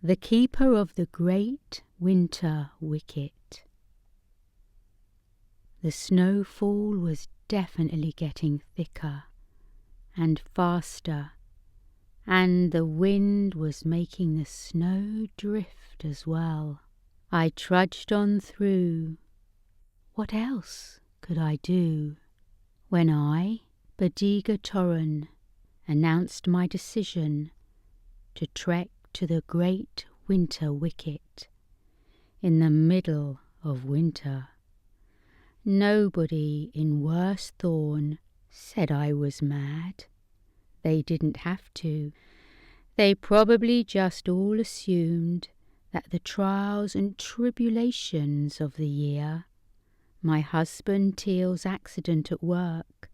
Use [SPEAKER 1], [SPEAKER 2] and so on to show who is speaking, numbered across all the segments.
[SPEAKER 1] the keeper of the great winter wicket. The snowfall was definitely getting thicker and faster, and the wind was making the snow drift as well. I trudged on through. What else could I do? When I, Badiga Torren, announced my decision to trek to the great winter wicket in the middle of winter, nobody in Worst Thorn said I was mad. They didn't have to. They probably just all assumed that the trials and tribulations of the year, my husband Teal's accident at work,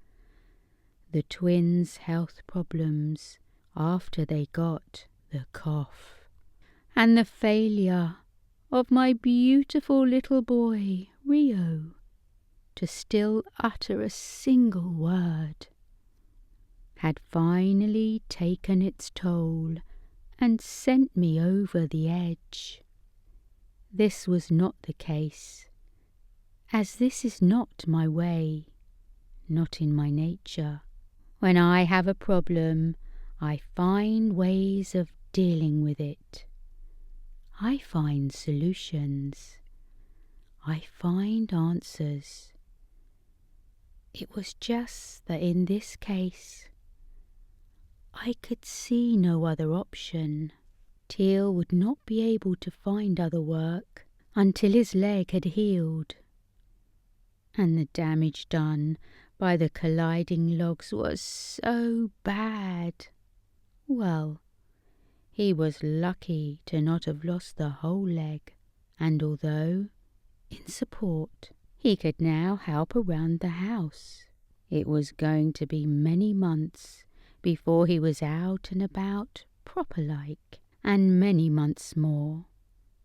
[SPEAKER 1] the twins' health problems after they got the cough, and the failure of my beautiful little boy, Rio, to still utter a single word, had finally taken its toll and sent me over the edge. This was not the case, as this is not my way, not in my nature. When I have a problem, I find ways of dealing with it. I find solutions. I find answers. It was just that in this case, I could see no other option. Teal would not be able to find other work until his leg had healed, and the damage done by the colliding logs was so bad. Well, he was lucky to not have lost the whole leg, and although in support, he could now help around the house. It was going to be many months before he was out and about proper-like, and many months more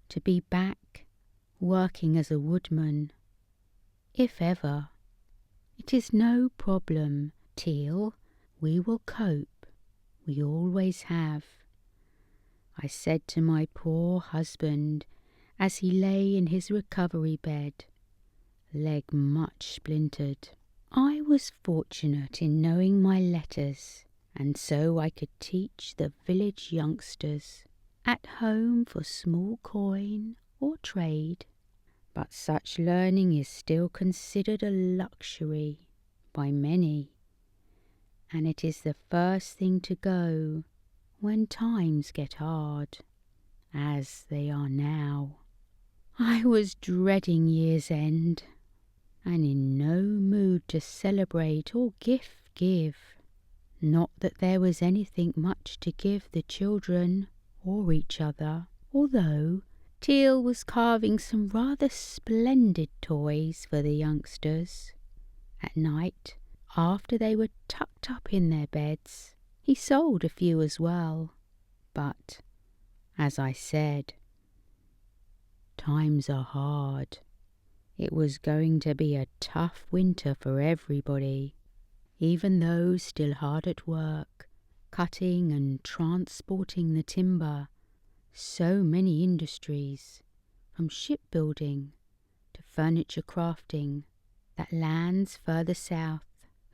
[SPEAKER 1] to be back working as a woodman, if ever. It is no problem, Teal. We will cope. We always have. I said to my poor husband as he lay in his recovery bed, leg much splintered. I was fortunate in knowing my letters, and so I could teach the village youngsters at home for small coin or trade. But such learning is still considered a luxury by many, and it is the first thing to go when times get hard, as they are now. I was dreading year's end, and in no mood to celebrate or gift give. Not that there was anything much to give the children or each other, although Teal was carving some rather splendid toys for the youngsters. At night, after they were tucked up in their beds, he sold a few as well. But, as I said, times are hard. It was going to be a tough winter for everybody, even those still hard at work, cutting and transporting the timber. So many industries, from shipbuilding to furniture crafting, that lands further south,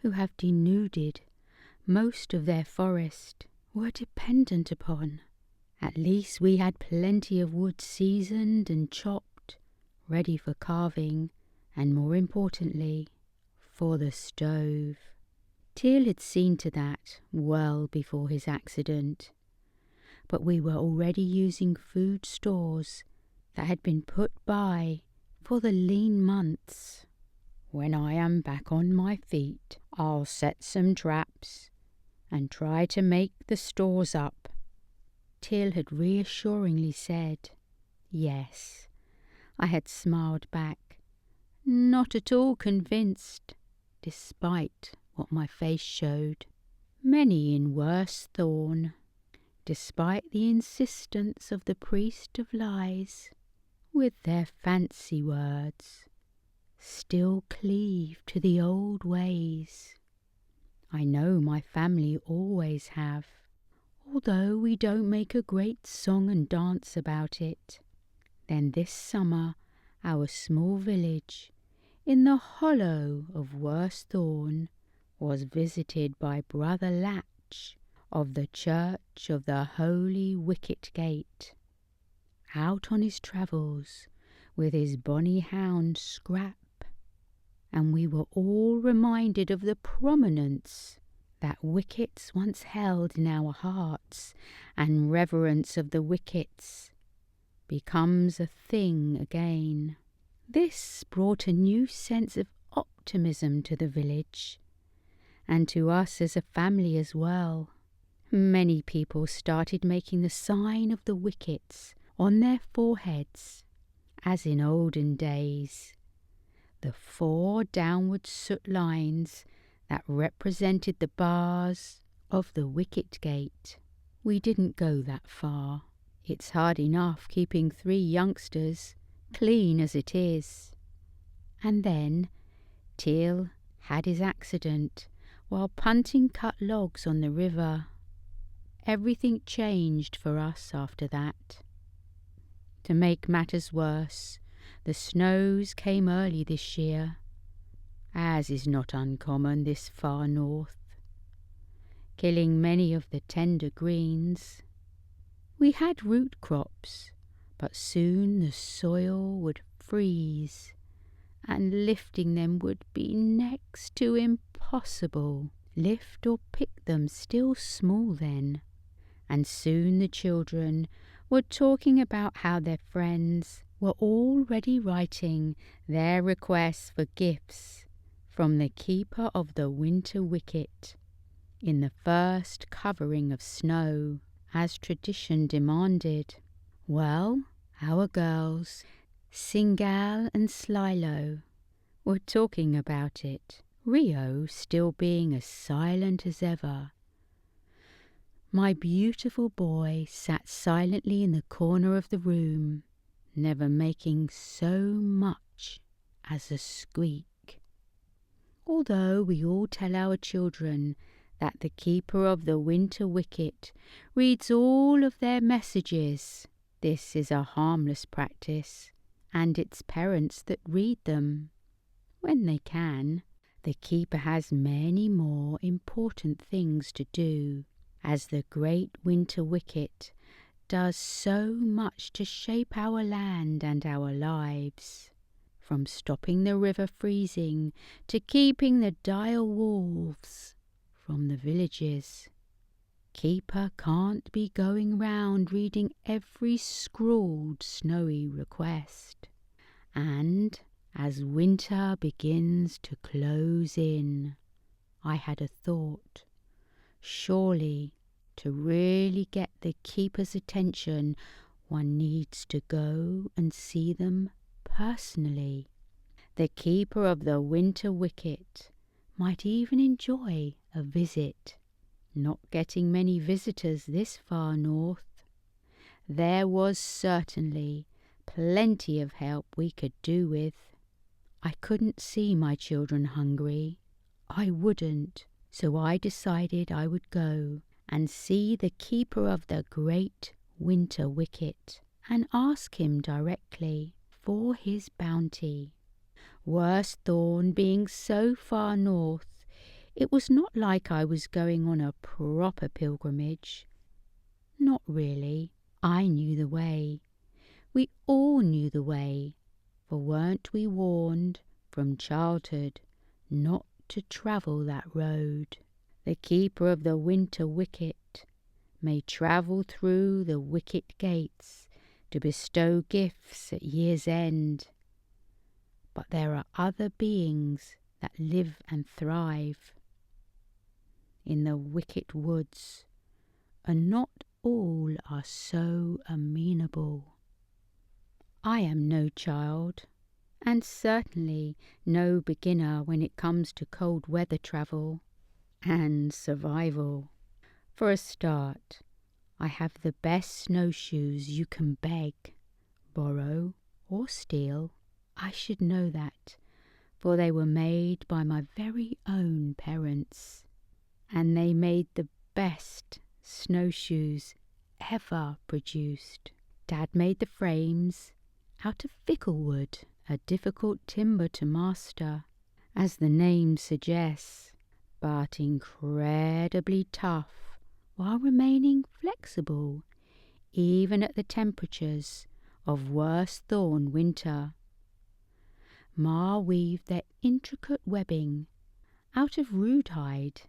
[SPEAKER 1] who have denuded most of their forest, were dependent upon. At least we had plenty of wood seasoned and chopped, ready for carving, and more importantly, for the stove. Teal had seen to that well before his accident, but we were already using food stores that had been put by for the lean months. When I am back on my feet, I'll set some traps and try to make the stores up. Teal had reassuringly said. Yes, I had smiled back, not at all convinced, despite what my face showed. Many in Worst Thorn, despite the insistence of the priest of lies, with their fancy words, still cleave to the old ways. I know my family always have, although we don't make a great song and dance about it. Then this summer our small village, in the hollow of Worsthorne, was visited by Brother Latch of the Church of the Holy Wicket Gate, out on his travels with his bonny hound Scrap, and we were all reminded of the prominence that Wickets once held in our hearts, and reverence of the Wickets becomes a thing again. This brought a new sense of optimism to the village, and to us as a family as well. Many people started making the sign of the Wickets on their foreheads, as in olden days, the 4 downward soot lines that represented the bars of the wicket gate. We didn't go that far. It's hard enough keeping 3 youngsters clean as it is. And then Teal had his accident while punting cut logs on the river. Everything changed for us after that. To make matters worse, the snows came early this year, as is not uncommon this far north, killing many of the tender greens. We had root crops, but soon the soil would freeze, and lifting them would be next to impossible. Lift or pick them still small then, and soon the children were talking about how their friends were already writing their requests for gifts from the keeper of the winter wicket in the first covering of snow, as tradition demanded. Well, our girls, Singal and Slylo, were talking about it, Rio still being as silent as ever. My beautiful boy sat silently in the corner of the room, never making so much as a squeak. Although we all tell our children that the keeper of the winter wicket reads all of their messages, this is a harmless practice, and it's parents that read them when they can. The keeper has many more important things to do, as the great winter wicket does so much to shape our land and our lives, from stopping the river freezing to keeping the dire wolves from the villages. Keeper can't be going round reading every scrawled snowy request. And as winter begins to close in, I had a thought. Surely, to really get the keeper's attention, one needs to go and see them personally. The keeper of the winter wicket might even enjoy a visit. Not getting many visitors this far north, there was certainly plenty of help we could do with. I couldn't see my children hungry. I wouldn't. So I decided I would go and see the keeper of the great winter wicket and ask him directly for his bounty. Worsthorne being so far north, it was not like I was going on a proper pilgrimage. Not really. I knew the way. We all knew the way, for weren't we warned from childhood not to travel that road? The keeper of the winter wicket may travel through the wicket gates to bestow gifts at year's end, but there are other beings that live and thrive in the wicket woods, and not all are so amenable. I am no child, and certainly no beginner when it comes to cold weather travel and survival. For a start, I have the best snowshoes you can beg, borrow, or steal. I should know that, for they were made by my very own parents, and they made the best snowshoes ever produced. Dad made the frames out of fickle wood, a difficult timber to master, as the name suggests, but incredibly tough while remaining flexible even at the temperatures of worse thorn winter. Ma weaved their intricate webbing out of rude hide,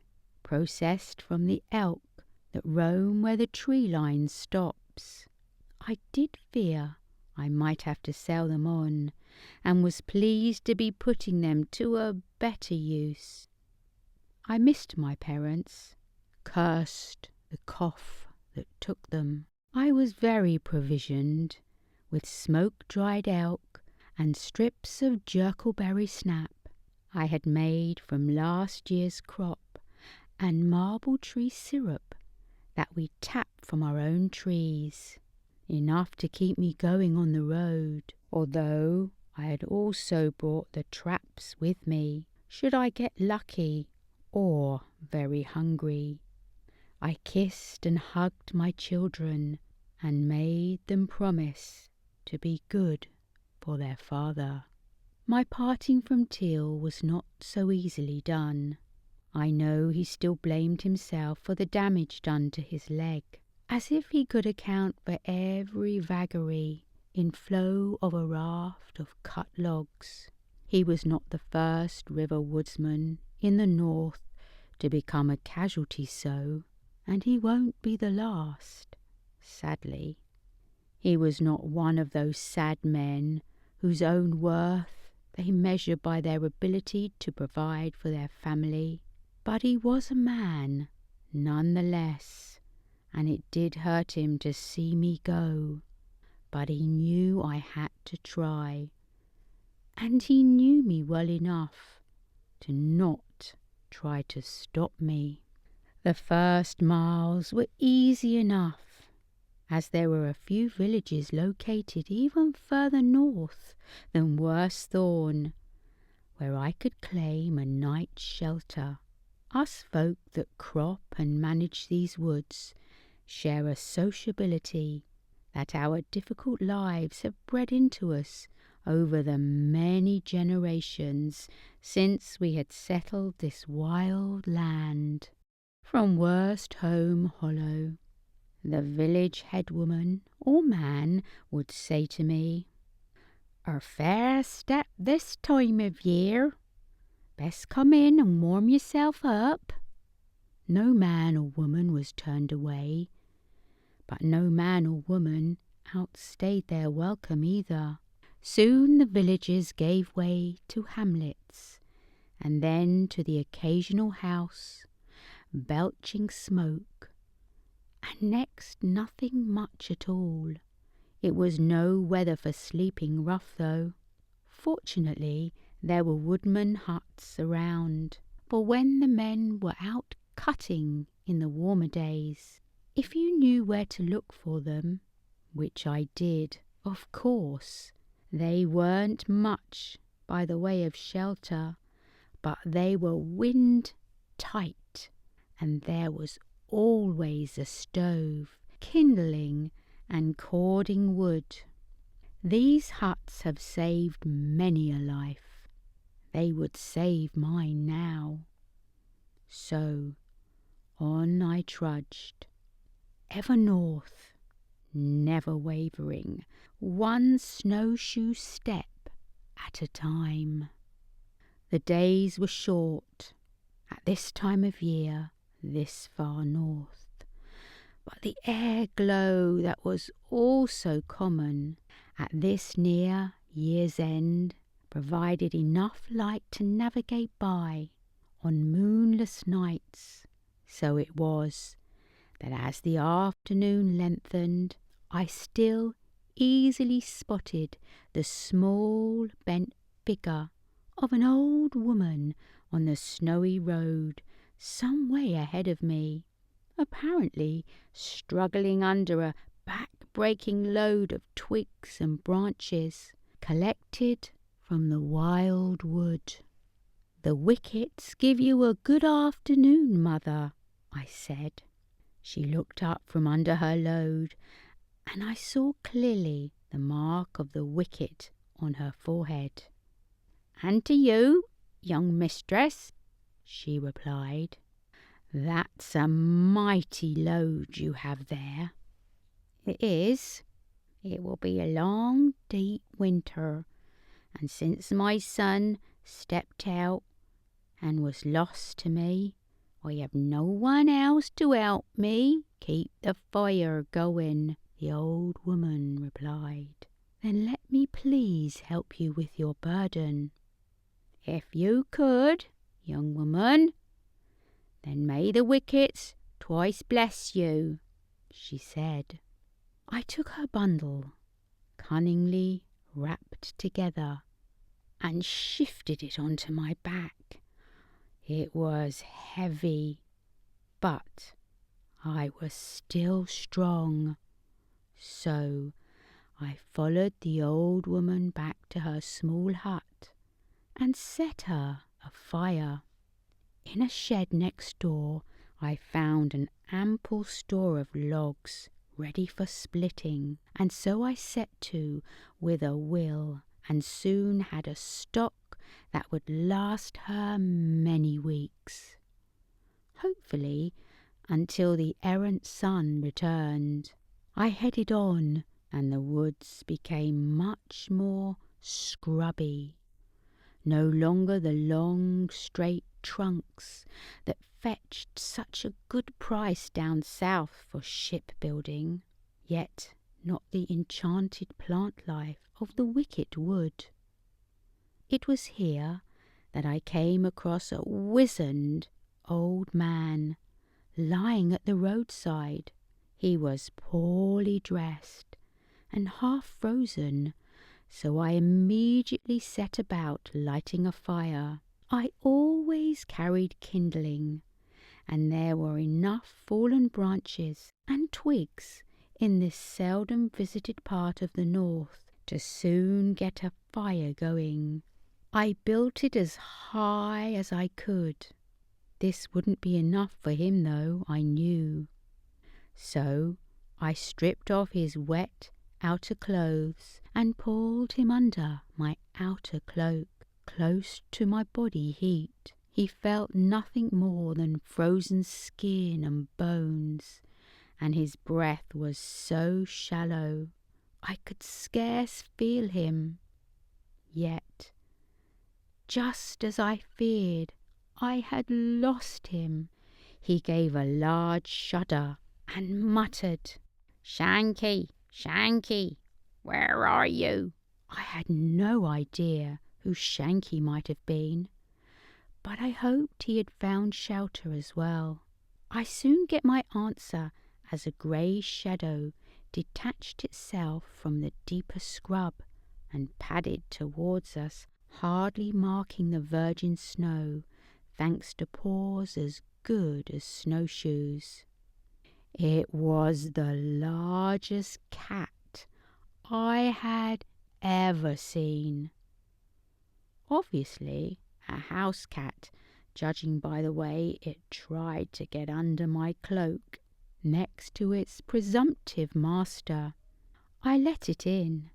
[SPEAKER 1] processed from the elk that roam where the tree line stops. I did fear I might have to sell them on, and was pleased to be putting them to a better use. I missed my parents, cursed the cough that took them. I was very provisioned with smoke-dried elk and strips of jerkleberry snap I had made from last year's crop, and marble tree syrup that we tapped from our own trees, enough to keep me going on the road, although I had also brought the traps with me, should I get lucky or very hungry. I kissed and hugged my children and made them promise to be good for their father. My parting from Teal was not so easily done. I know he still blamed himself for the damage done to his leg, as if he could account for every vagary in flow of a raft of cut logs. He was not the first river woodsman in the north to become a casualty so, and he won't be the last, sadly. He was not one of those sad men whose own worth they measure by their ability to provide for their family, but he was a man none the less, and it did hurt him to see me go, but he knew I had to try, and he knew me well enough to not try to stop me. The first miles were easy enough, as there were a few villages located even further north than Worst Thorn, where I could claim a night's shelter. Us folk that crop and manage these woods share a sociability that our difficult lives have bred into us over the many generations since we had settled this wild land. From Worst Home Hollow, the village headwoman or man would say to me, "A fair step this time of year. Best come in and warm yourself up." No man or woman was turned away, but no man or woman outstayed their welcome either. Soon the villages gave way to hamlets, and then to the occasional house, belching smoke, and next nothing much at all. It was no weather for sleeping rough, though. Fortunately, there were woodman huts around, for when the men were out cutting in the warmer days, if you knew where to look for them, which I did, of course, they weren't much by the way of shelter, but they were wind tight, and there was always a stove, kindling and cording wood. These huts have saved many a life. They would save mine now. So on I trudged, ever north, never wavering, one snowshoe step at a time. The days were short at this time of year, this far north, but the air glow that was also common at this near year's end provided enough light to navigate by on moonless nights. So it was that as the afternoon lengthened, I still easily spotted the small bent figure of an old woman on the snowy road some way ahead of me, apparently struggling under a back-breaking load of twigs and branches collected from the wild wood. "The Wickets give you a good afternoon, mother," I said. She looked up from under her load, and I saw clearly the mark of the wicket on her forehead. "And to you, young mistress," she replied. "That's a mighty load you have there." "It is. It will be a long, deep winter, and since my son stepped out and was lost to me, I have no one else to help me keep the fire going," the old woman replied. "Then let me please help you with your burden." "If you could, young woman, then may the wickets twice bless you," she said. I took her bundle, cunningly wrapped together, and shifted it onto my back. It was heavy, but I was still strong. So I followed the old woman back to her small hut and set her a fire. In a shed next door I found an ample store of logs ready for splitting, and so I set to with a will, and soon had a stock that would last her many weeks, hopefully until the errant sun returned. I headed on, and the woods became much more scrubby. No longer the long, straight trunks that fetched such a good price down south for shipbuilding, yet not the enchanted plant life of the Wicket wood. It was here that I came across a wizened old man lying at the roadside. He was poorly dressed and half frozen, so I immediately set about lighting a fire. I always carried kindling, and there were enough fallen branches and twigs in this seldom visited part of the north to soon get a fire going. I built it as high as I could. This wouldn't be enough for him, though, I knew. So I stripped off his wet outer clothes and pulled him under my outer cloak, close to my body heat. He felt nothing more than frozen skin and bones, and his breath was so shallow I could scarce feel him. Yet, just as I feared I had lost him, he gave a large shudder and muttered, "Shanky, Shanky, where are you?" I had no idea who Shanky might have been, but I hoped he had found shelter as well. I soon get my answer as a grey shadow detached itself from the deeper scrub and padded towards us, hardly marking the virgin snow, thanks to paws as good as snowshoes. It was the largest cat I had ever seen. Obviously a house cat, judging by the way it tried to get under my cloak next to its presumptive master. I let it in,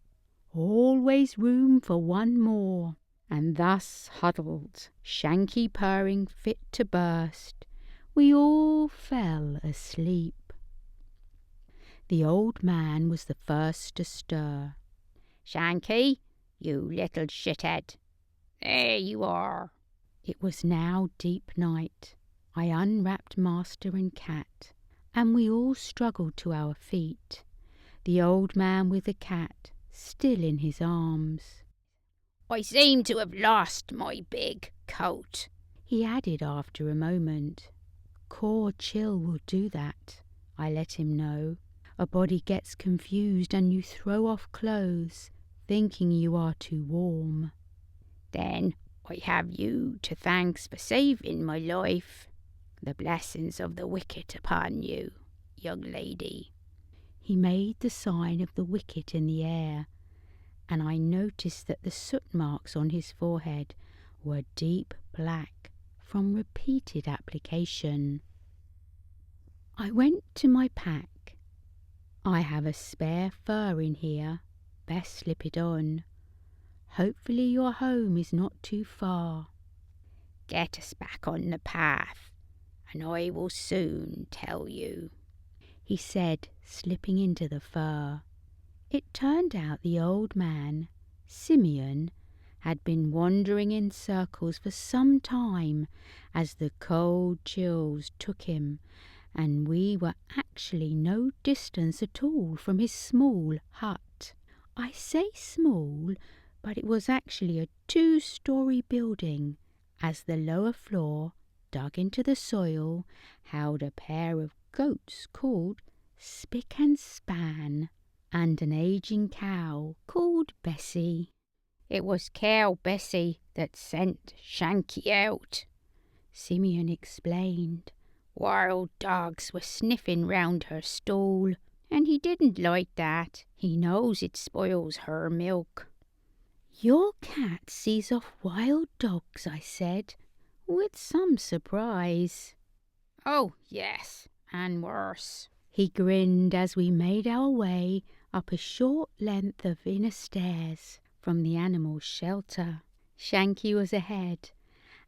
[SPEAKER 1] always room for one more, and thus huddled, Shanky purring fit to burst, we all fell asleep. The old man was the first to stir. "Shanky, you little shithead, there you are." It was now deep night. I unwrapped master and cat, and we all struggled to our feet, the old man with the cat still in his arms. "I seem to have lost my big coat," he added after a moment. "Core chill will do that," I let him know. "A body gets confused and you throw off clothes, thinking you are too warm." "Then I have you to thanks for saving my life. The blessings of the Wicket upon you, young lady." He made the sign of the wicket in the air, and I noticed that the soot marks on his forehead were deep black from repeated application. I went to my pack. I have a spare fur in here. Best slip it on. Hopefully your home is not too far. Get us back on the path, and I will soon tell you, he said, slipping into the fur. It turned out the old man, Simeon, had been wandering in circles for some time as the cold chills took him, and we were actually no distance at all from his small hut. I say small, but it was actually a 2-story building, as the lower floor, dug into the soil, held a pair of goats called Spick and Span, and an aging cow called Bessie. It was Cow Bessie that sent Shanky out, Simeon explained. Wild dogs were sniffing round her stall, and he didn't like that. He knows it spoils her milk. Your cat sees off wild dogs, I said, with some surprise. Oh, yes, and worse. He grinned as we made our way up a short length of inner stairs from the animal's shelter. Shanky was ahead,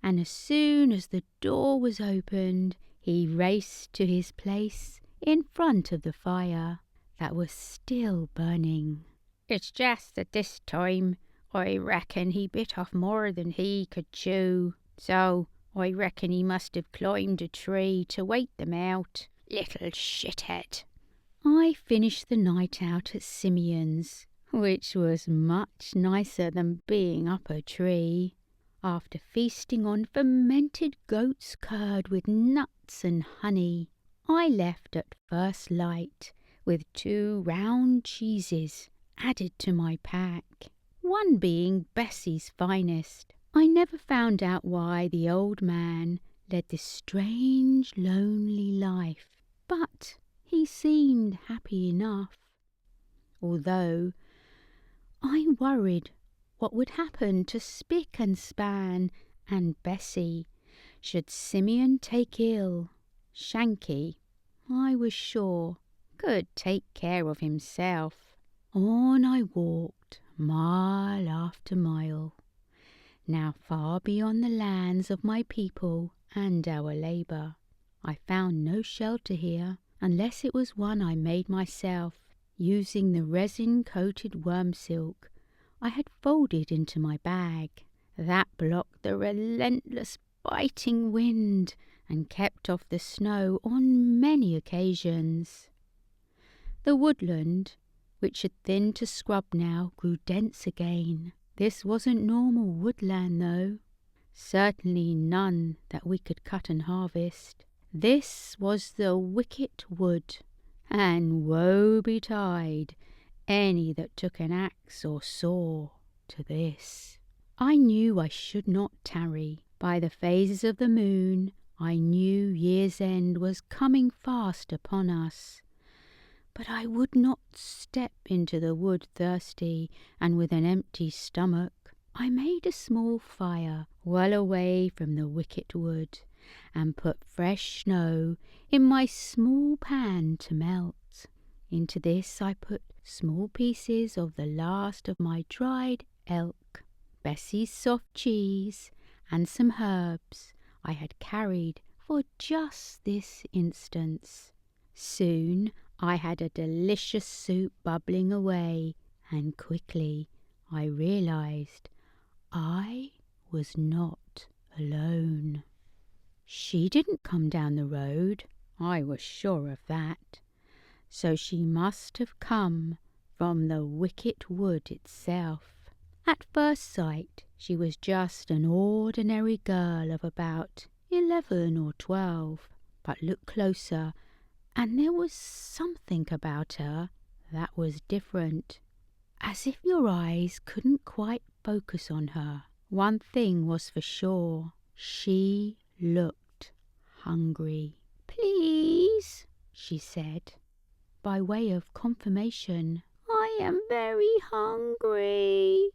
[SPEAKER 1] and as soon as the door was opened, he raced to his place in front of the fire that was still burning. It's just that this time I reckon he bit off more than he could chew, so I reckon he must have climbed a tree to wait them out. Little shithead. I finished the night out at Simeon's, which was much nicer than being up a tree. After feasting on fermented goat's curd with nuts and honey, I left at first light with 2 round cheeses added to my pack, one being Bessie's finest. I never found out why the old man led this strange, lonely life, but he seemed happy enough. Although I worried what would happen to Spick and Span and Bessie should Simeon take ill. Shanky, I was sure, could take care of himself. On I walked, mile after mile, now far beyond the lands of my people and our labour. I found no shelter here, unless it was one I made myself, using the resin-coated worm silk I had folded into my bag. That blocked the relentless biting wind and kept off the snow on many occasions. The woodland, which had thinned to scrub now, grew dense again. This wasn't normal woodland, though. Certainly none that we could cut and harvest. This was the Wicket wood, and woe betide any that took an axe or saw to this. I knew I should not tarry. By the phases of the moon, I knew year's end was coming fast upon us. But I would not step into the wood thirsty and with an empty stomach. I made a small fire well away from the Wicket wood, and put fresh snow in my small pan to melt. Into this I put small pieces of the last of my dried elk, Bessie's soft cheese, and some herbs I had carried for just this instance. Soon I had a delicious soup bubbling away, and quickly I realized I was not alone. She didn't come down the road, I was sure of that. So she must have come from the Wicket wood itself. At first sight, she was just an ordinary girl of about 11 or 12, but look closer, and there was something about her that was different, as if your eyes couldn't quite focus on her. One thing was for sure, she looked hungry. "Please," she said, by way of confirmation, "I am very hungry."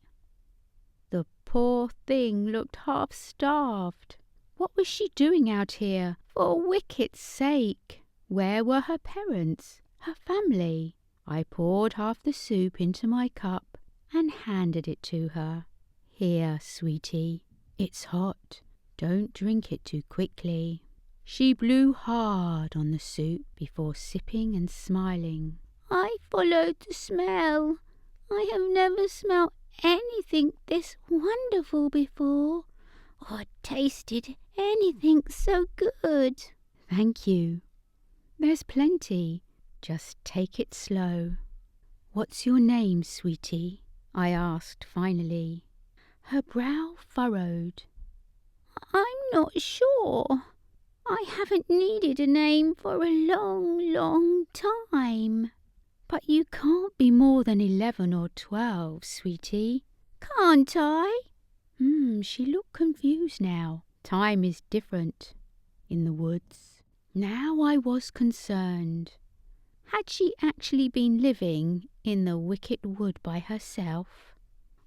[SPEAKER 1] The poor thing looked half-starved. What was she doing out here, for Wicket's sake? Where were her parents, her family? I poured half the soup into my cup and handed it to her. Here, sweetie, it's hot. Don't drink it too quickly. She blew hard on the soup before sipping and smiling. I followed the smell. I have never smelled anything this wonderful before, or tasted anything so good. Thank you. There's plenty. Just take it slow. What's your name, sweetie? I asked finally. Her brow furrowed. I'm not sure. I haven't needed a name for a long, long time. But you can't be more than 11 or 12, sweetie. Can't I? She looked confused now. Time is different in the woods. Now I was concerned. Had she actually been living in the Wicket wood by herself?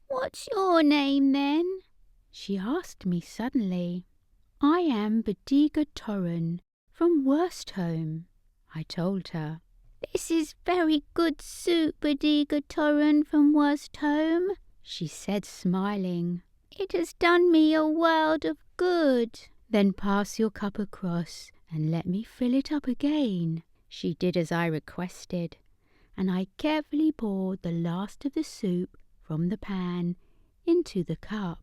[SPEAKER 1] What's your name, then? She asked me suddenly. I am Bediga Torren from Worsthome, I told her. This is very good soup, Bediga Torren from Worsthome, she said, smiling. It has done me a world of good. Then pass your cup across and let me fill it up again. She did as I requested, and I carefully poured the last of the soup from the pan into the cup.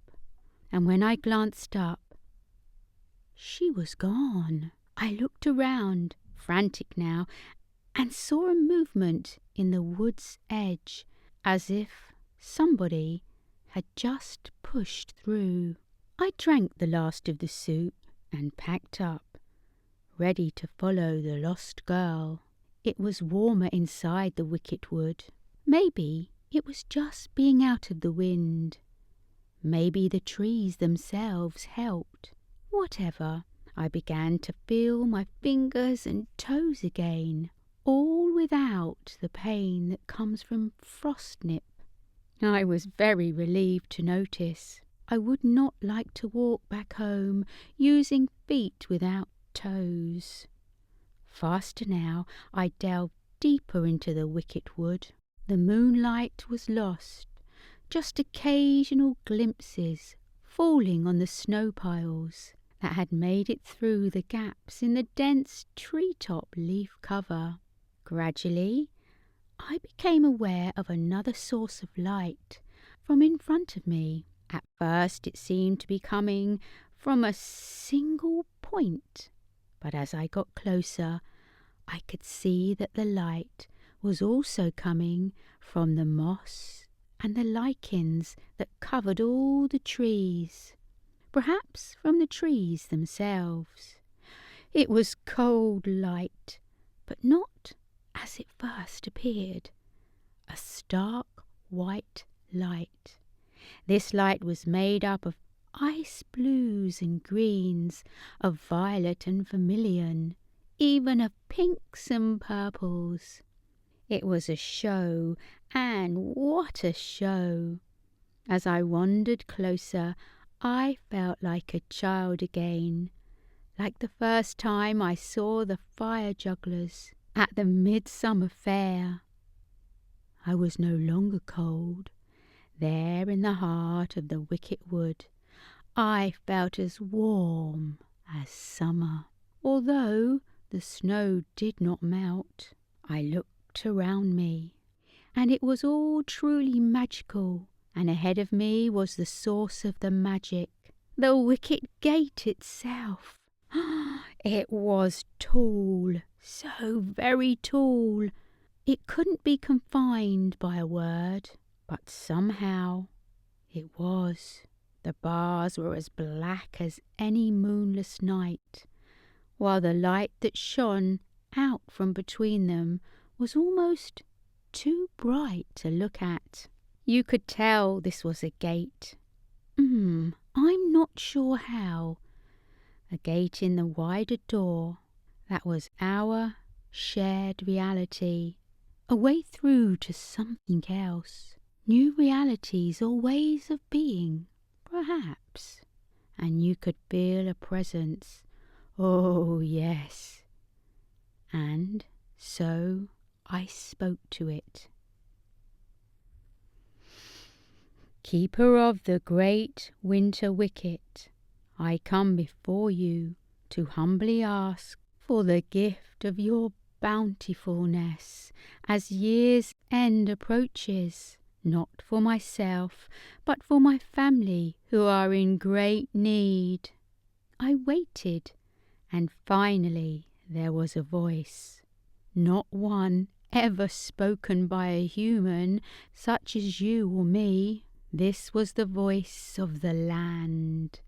[SPEAKER 1] And when I glanced up, she was gone. I looked around, frantic now, and saw a movement in the wood's edge, as if somebody had just pushed through. I drank the last of the soup and packed up, ready to follow the lost girl. It was warmer inside the Wicket wood. Maybe it was just being out of the wind. Maybe the trees themselves helped. Whatever, I began to feel my fingers and toes again, all without the pain that comes from frostnip. I was very relieved to notice I would not like to walk back home using feet without toes. Faster now, I delved deeper into the Wicket wood. The moonlight was lost, just occasional glimpses falling on the snow piles that had made it through the gaps in the dense treetop leaf cover. Gradually, I became aware of another source of light from in front of me. At first it seemed to be coming from a single point, but as I got closer, I could see that the light was also coming from the moss and the lichens that covered all the trees, perhaps from the trees themselves. It was cold light, but not as it first appeared, a stark white light. This light was made up of ice blues and greens, of violet and vermilion, even of pinks and purples. It was a show, and what a show! As I wandered closer, I felt like a child again, like the first time I saw the fire jugglers at the midsummer fair. I was no longer cold. There in the heart of the Wicket wood, I felt as warm as summer. Although the snow did not melt, I looked around me, and it was all truly magical, and ahead of me was the source of the magic, the Wicket gate itself. It was tall, so very tall. It couldn't be confined by a word, but somehow it was. The bars were as black as any moonless night, while the light that shone out from between them was almost too bright to look at. You could tell this was a gate. I'm not sure how. A gate in the wider door. That was our shared reality. A way through to something else. New realities or ways of being, perhaps. And you could feel a presence. Oh, yes. and so I spoke to it. Keeper of the great winter wicket, I come before you to humbly ask for the gift of your bountifulness as year's end approaches, not for myself, but for my family who are in great need. I waited, and finally there was a voice, not one ever spoken by a human such as you or me. This was the voice of the land,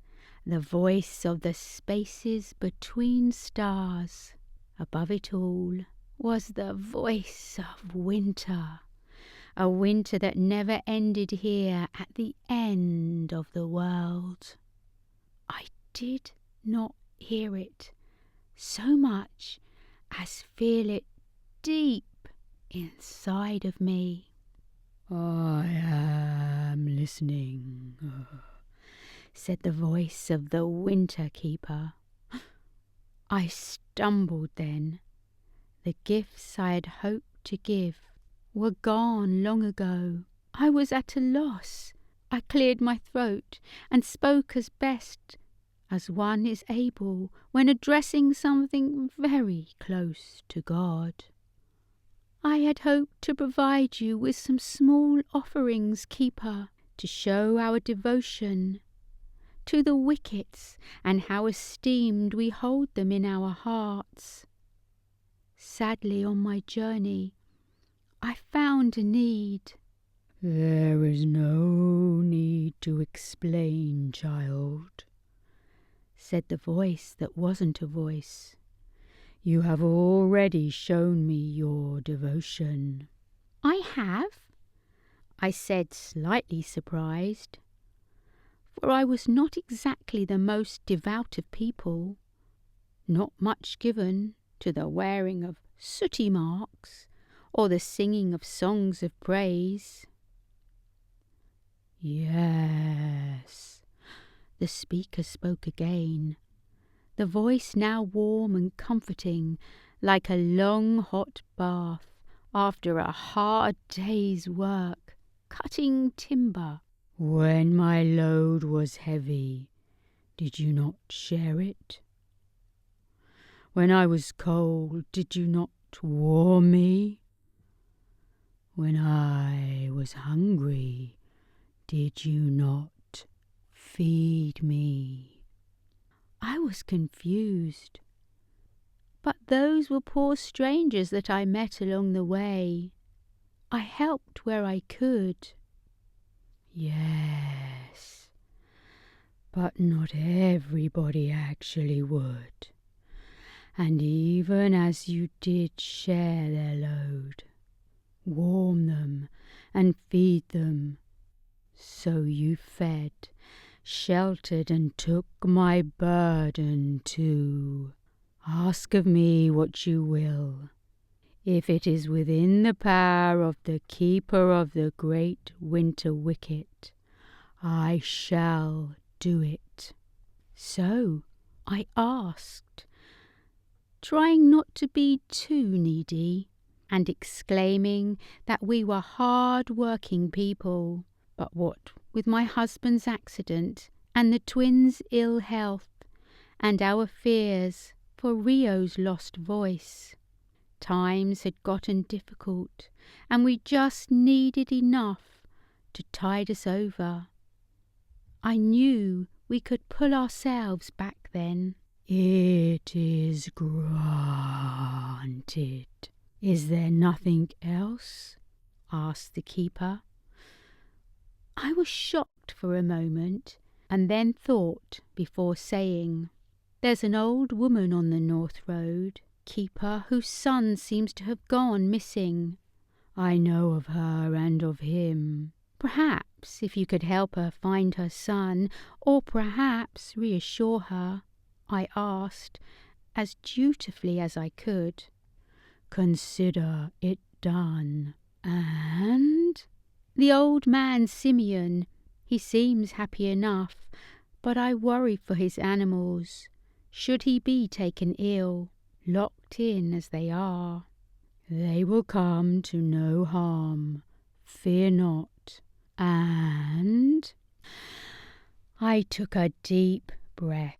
[SPEAKER 1] the voice of the spaces between stars. Above it all was the voice of winter, a winter that never ended here at the end of the world. I did not hear it so much as feel it deep inside of me. I am listening, said the voice of the winter keeper. I stumbled then. The gifts I had hoped to give were gone long ago. I was at a loss. I cleared my throat and spoke as best as one is able when addressing something very close to God. I had hoped to provide you with some small offerings, Keeper, to show our devotion to the Wickets and how esteemed we hold them in our hearts. Sadly, on my journey, I found a need. There is no need to explain, child, said the voice that wasn't a voice. You have already shown me your devotion. I have, I said, slightly surprised, for I was not exactly the most devout of people, not much given to the wearing of sooty marks or the singing of songs of praise. Yes, the speaker spoke again, the voice now warm and comforting, like a long hot bath after a hard day's work, cutting timber. When my load was heavy, did you not share it? When I was cold, did you not warm me? When I was hungry, did you not feed me? I was confused, but those were poor strangers that I met along the way. I helped where I could. Yes, but not everybody actually would. And even as you did share their load, warm them and feed them, so you fed, sheltered and took my burden too. Ask of me what you will. If it is within the power of the keeper of the great winter wicket, I shall do it. So I asked, trying not to be too needy, and exclaiming that we were hard-working people, but what with my husband's accident and the twins' ill health, and our fears for Rio's lost voice, times had gotten difficult, and we just needed enough to tide us over. I knew we could pull ourselves back then. It is granted. Is there nothing else? Asked the keeper. I was shocked for a moment, and then thought before saying, There's an old woman on the North Road, Keeper, whose son seems to have gone missing. I know of her and of him. Perhaps if you could help her find her son, or perhaps reassure her, I asked, as dutifully as I could. Consider it done. And the old man Simeon, he seems happy enough, but I worry for his animals. Should he be taken ill, locked in as they are. They will come to no harm. Fear not. And I took a deep breath.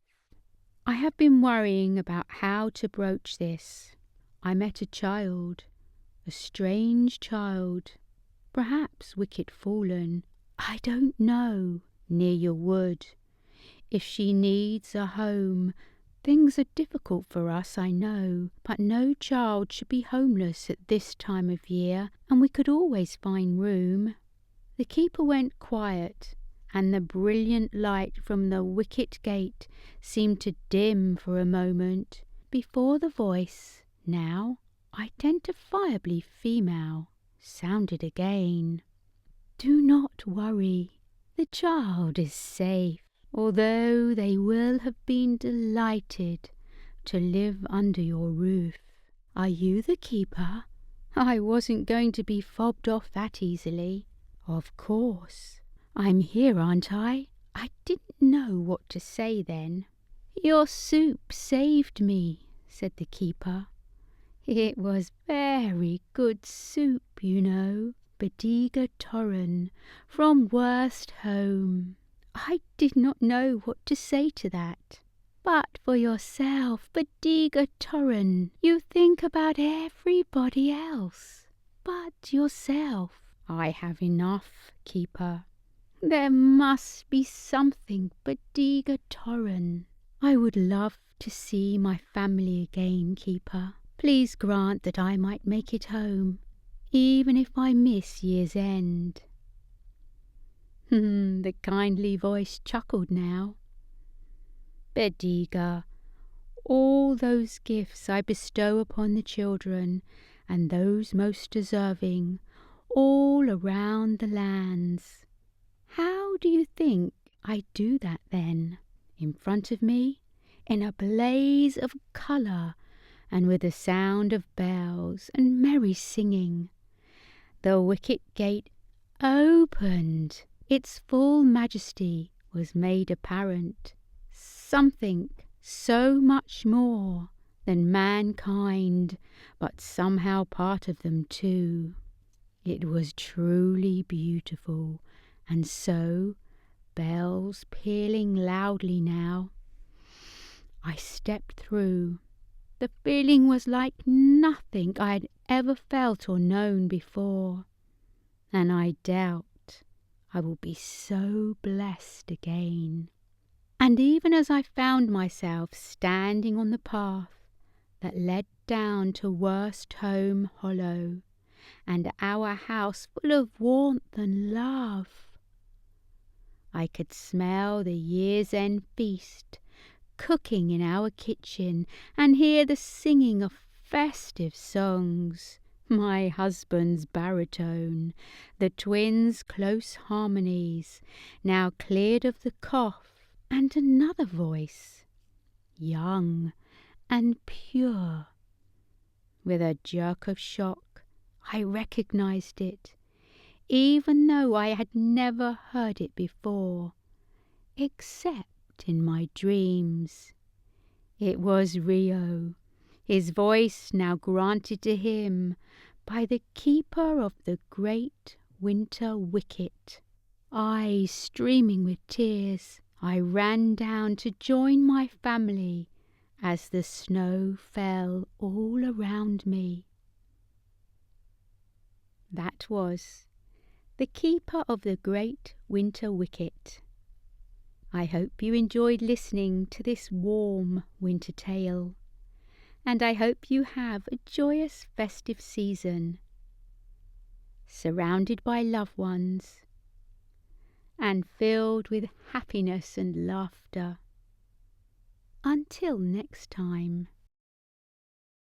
[SPEAKER 1] I have been worrying about how to broach this. I met a child, a strange child, perhaps wicked fallen, I don't know, near your wood. If she needs a home, things are difficult for us, I know, but no child should be homeless at this time of year, and we could always find room. The keeper went quiet, and the brilliant light from the wicket gate seemed to dim for a moment before the voice, now identifiably female, sounded again. Do not worry, the child is safe, although they will have been delighted to live under your roof. Are you the keeper? I wasn't going to be fobbed off that easily. Of course. I'm here, aren't I? I didn't know what to say then. Your soup saved me, said the keeper. It was very good soup, you know. Bediga Torren, from worst home. I did not know what to say to that. But for yourself, Bediga Torren, you think about everybody else but yourself. I have enough, keeper. There must be something, Bediga Torren. I would love to see my family again, keeper. Please grant that I might make it home, even if I miss year's end. The kindly voice chuckled now. Bediga, all those gifts I bestow upon the children and those most deserving, all around the lands. How do you think I do that then? In front of me, in a blaze of colour, and with the sound of bells and merry singing, the wicket gate opened. Its full majesty was made apparent. Something so much more than mankind, but somehow part of them too. It was truly beautiful, and so, bells pealing loudly now, I stepped through. The feeling was like nothing I had ever felt or known before, and I doubt I will be so blessed again. And even as I found myself standing on the path that led down to Worst Home Hollow, and our house full of warmth and love, I could smell the year's end feast cooking in our kitchen, and hear the singing of festive songs, my husband's baritone, the twins' close harmonies, now cleared of the cough, and another voice, young and pure. With a jerk of shock, I recognized it, even though I had never heard it before, except in my dreams. It was Rio, his voice now granted to him by the keeper of the great winter wicket. Eyes streaming with tears, I ran down to join my family as the snow fell all around me. That was the keeper of the great winter wicket. I hope you enjoyed listening to this warm winter tale, and I hope you have a joyous festive season, surrounded by loved ones, and filled with happiness and laughter. Until next time.